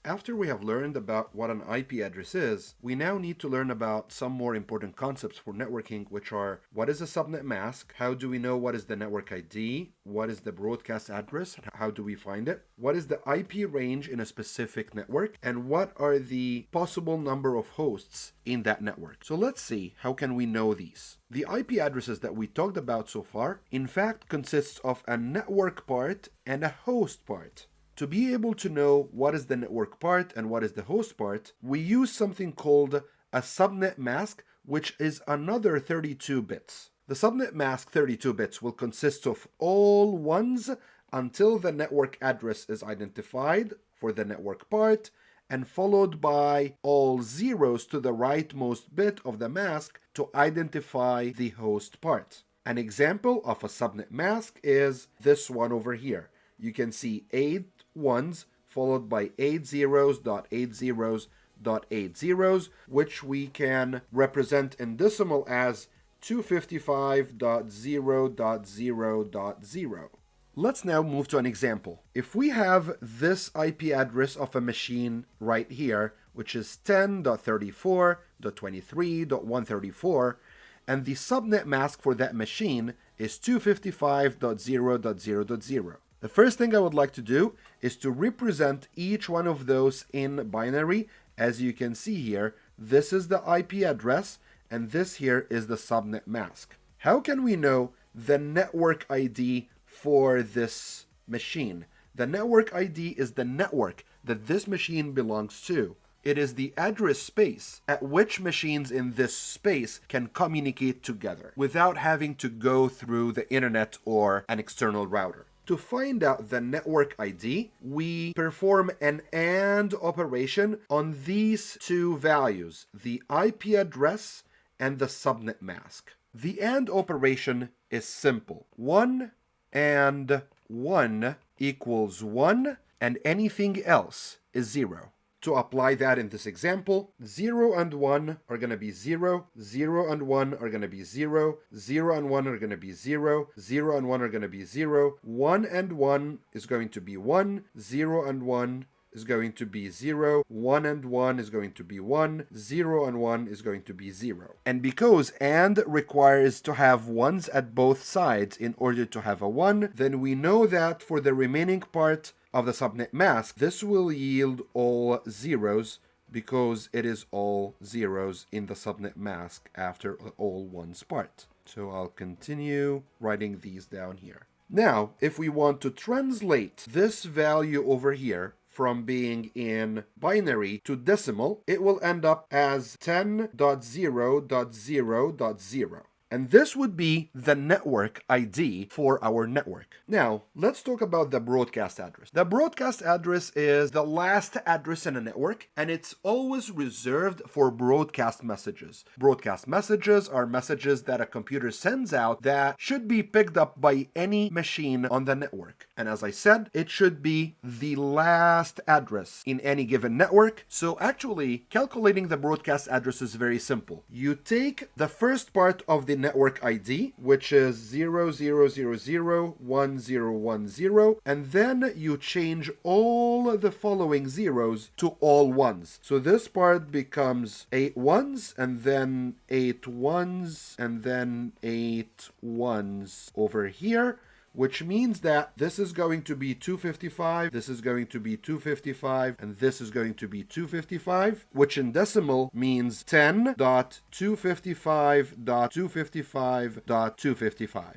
After we have learned about what an IP address is, we now need to learn about some more important concepts for networking, which are what is a subnet mask, how do we know what is the network ID, what is the broadcast address, how do we find it, what is the IP range in a specific network, and what are the possible number of hosts in that network. So let's see, how can we know these? The IP addresses that we talked about so far, in fact, consists of a network part and a host part. To be able to know what is the network part and what is the host part, we use something called a subnet mask, which is another 32 bits. The subnet mask 32 bits will consist of all ones until the network address is identified for the network part, and followed by all zeros to the rightmost bit of the mask to identify the host part. An example of a subnet mask is this one over here. You can see 8 ones followed by 8 zeros dot 8 zeros dot 8 zeros, which we can represent in decimal as 255.0.0.0. Let's now move to an example. If we have this IP address of a machine right here, which is 10.34.23.134, and the subnet mask for that machine is 255.0.0.0. The first thing I would like to do is to represent each one of those in binary. As you can see here, this is the IP address, and this here is the subnet mask. How can we know the network ID for this machine? The network ID is the network that this machine belongs to. It is the address space at which machines in this space can communicate together without having to go through the internet or an external router. To find out the network ID, we perform an AND operation on these two values, the IP address and the subnet mask. The AND operation is simple. 1 and 1 equals 1, and anything else is 0. To apply that in this example, 0 and 1 are going to be 0, 0 and 1 are going to be 0, 0 and 1 are going to be 0, 0 and 1 are going to be 0, 1 and 1 is going to be 1, 0 and 1 is going to be 0, 1 and 1 is going to be 1, 0 and 1 is going to be 0. And because AND requires to have ones at both sides in order to have a 1, then we know that for the remaining part of the subnet mask, this will yield all zeros because it is all zeros in the subnet mask after all ones part. So I'll continue writing these down here. Now, if we want to translate this value over here from being in binary to decimal, it will end up as 10.0.0.0. And this would be the network ID for our network. Now, let's talk about the broadcast address. The broadcast address is the last address in a network, and it's always reserved for broadcast messages. Broadcast messages are messages that a computer sends out that should be picked up by any machine on the network. And as I said, it should be the last address in any given network. So actually, calculating the broadcast address is very simple. You take the first part of the network ID, which is 00001010, and then you change all the following zeros to all ones. So this part becomes 8 ones, and then 8 ones, and then 8 ones over here, which means that this is going to be 255, this is going to be 255, and this is going to be 255, which in decimal means 10.255.255.255.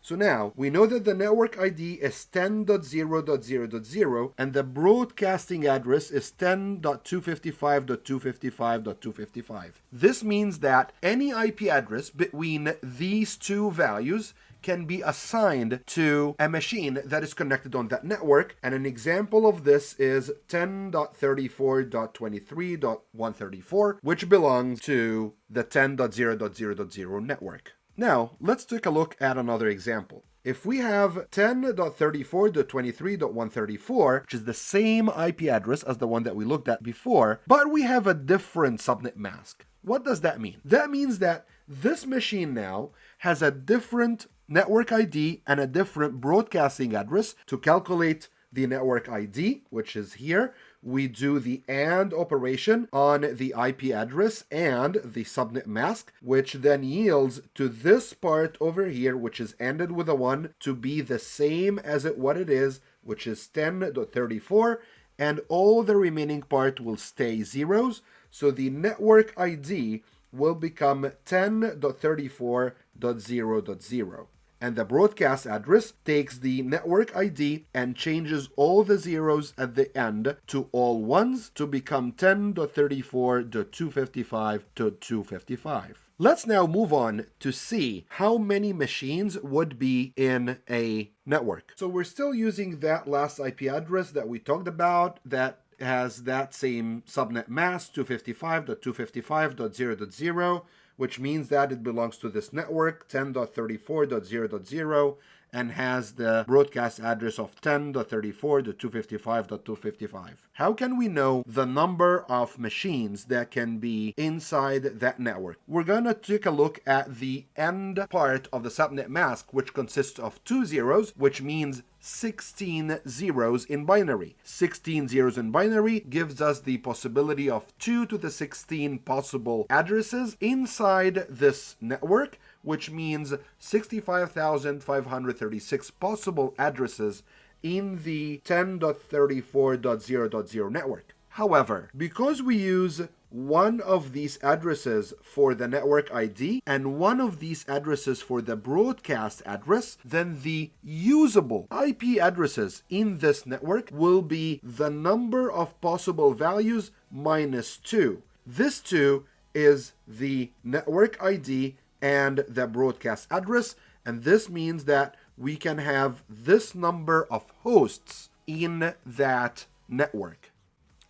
So now, we know that the network ID is 10.0.0.0, and the broadcasting address is 10.255.255.255. This means that any IP address between these two values can be assigned to a machine that is connected on that network, and an example of this is 10.34.23.134, which belongs to the 10.0.0.0 network. Now, let's take a look at another example. If we have 10.34.23.134, which is the same IP address as the one that we looked at before, but we have a different subnet mask. What does that mean? That means that this machine now has a different network ID and a different broadcasting address. To calculate the network ID, which is here, we do the AND operation on the IP address and the subnet mask, which then yields to this part over here, which is ended with a 1, to be the same as what it is, which is 10.34, and all the remaining part will stay zeros. So the network ID will become 10.34.0.0. And the broadcast address takes the network ID and changes all the zeros at the end to all ones to become 10.34.255.255. Let's now move on to see how many machines would be in a network. So we're still using that last IP address that we talked about that has that same subnet mask 255.255.0.0, which means that it belongs to this network 10.34.0.0 and has the broadcast address of 10.34.255.255. How can we know the number of machines that can be inside that network? We're going to take a look at the end part of the subnet mask, which consists of 2 zeros, which means 16 zeros in binary. 16 zeros in binary gives us the possibility of 2 to the 16 possible addresses inside this network, which means 65,536 possible addresses in the 10.34.0.0 network. However, because we use one of these addresses for the network ID and one of these addresses for the broadcast address, then the usable IP addresses in this network will be the number of possible values minus 2. This 2 is the network ID and the broadcast address, and this means that we can have this number of hosts in that network.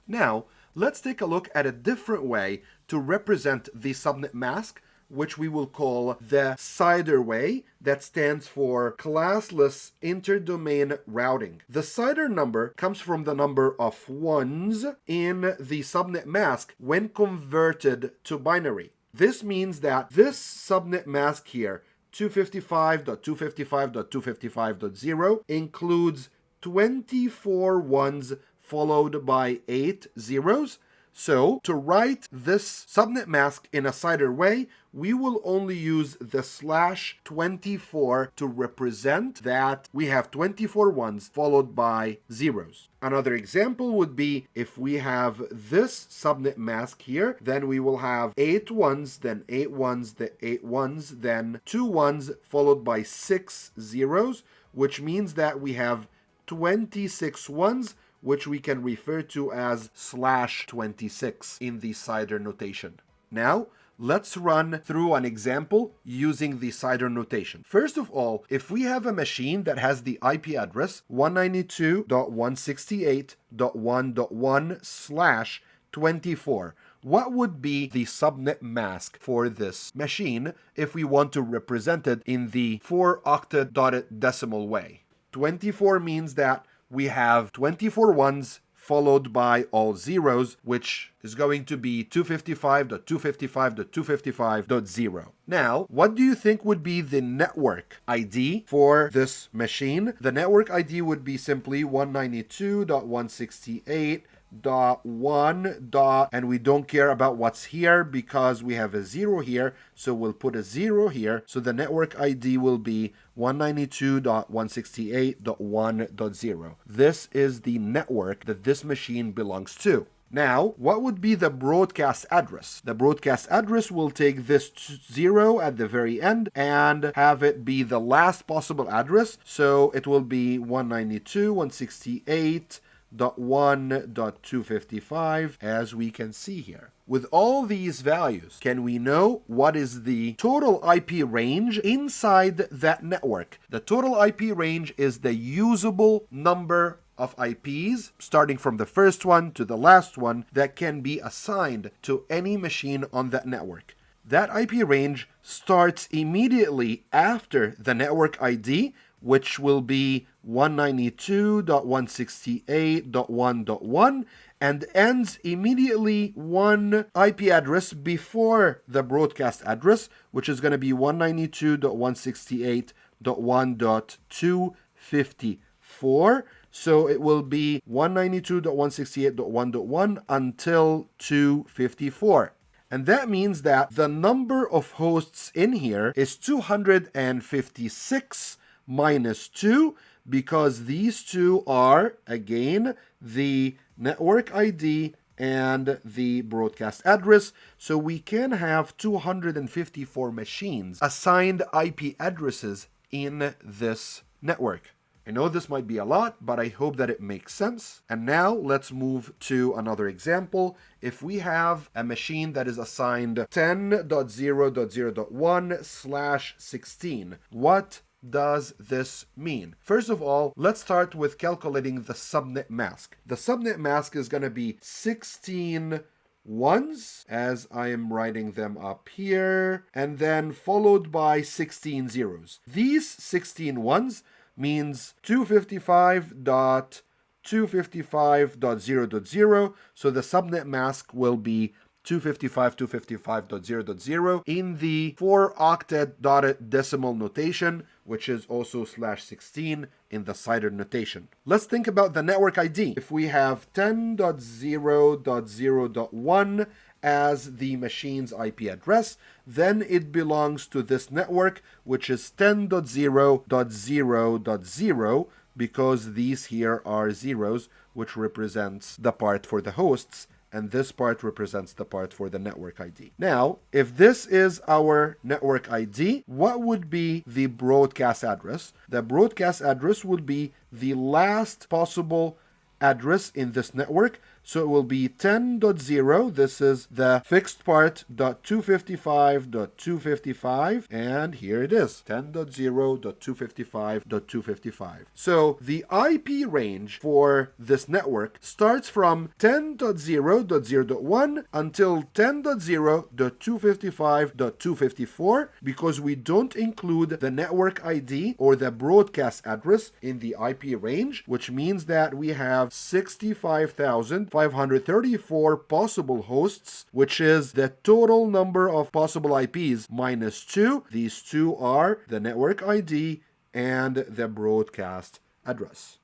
Now, let's take a look at a different way to represent the subnet mask, which we will call the CIDR way, that stands for Classless Interdomain Routing. The CIDR number comes from the number of ones in the subnet mask when converted to binary. This means that this subnet mask here, 255.255.255.0, includes 24 ones followed by 8 zeros. So to write this subnet mask in a CIDR way, we will only use the /24 to represent that we have 24 ones followed by zeros. Another example would be if we have this subnet mask here, then we will have 8 ones, then 8 ones, then 8 ones, then 2 ones followed by 6 zeros, which means that we have 26 ones, which we can refer to as /26 in the CIDR notation. Now, let's run through an example using the CIDR notation. First of all, if we have a machine that has the IP address 192.168.1.1/24, what would be the subnet mask for this machine if we want to represent it in the 4-octet dotted decimal way? 24 means that we have 24 ones followed by all zeros, which is going to be 255.255.255.0. Now, what do you think would be the network ID for this machine? The network ID would be simply 192.168.1. And we don't care about what's here because we have a 0 here, so we'll put a 0 here. So the network ID will be 192.168.1.0. This is the network that this machine belongs to. Now, what would be the broadcast address? The broadcast address will take this 0 at the very end and have it be the last possible address. So it will be 192.168.1.255, as we can see here. With all these values, can we know what is the total IP range inside that network? The total IP range is the usable number of IPs, starting from the first one to the last one, that can be assigned to any machine on that network. That IP range starts immediately after the network ID, which will be 192.168.1.1, and ends immediately one IP address before the broadcast address, which is going to be 192.168.1.254. So it will be 192.168.1.1 until 254. And that means that the number of hosts in here is 256 minus 2, because these two are, again, the network ID and the broadcast address. So we can have 254 machines assigned IP addresses in this network. I know this might be a lot, but I hope that it makes sense. And now let's move to another example. If we have a machine that is assigned 10.0.0.1/16, what does this mean? First of all, let's start with calculating the subnet mask. The subnet mask is going to be 16 ones, as I am writing them up here, and then followed by 16 zeros. These 16 ones means 255.255.0.0, so the subnet mask will be 255.255.0.0 in the 4-octet dotted decimal notation, which is also /16 in the CIDR notation. Let's think about the network ID. If we have 10.0.0.1 as the machine's IP address, then it belongs to this network, which is 10.0.0.0, because these here are zeros, which represents the part for the hosts, and this part represents the part for the network ID. Now, if this is our network ID, what would be the broadcast address? The broadcast address would be the last possible address in this network. So it will be 10.0. This is the fixed part, .255.255, and here it is, 10.0.255.255. So the IP range for this network starts from 10.0.0.1 until 10.0.255.254, because we don't include the network ID or the broadcast address in the IP range, which means that we have 65,534 possible hosts, which is the total number of possible IPs minus 2. These two are the network ID and the broadcast address.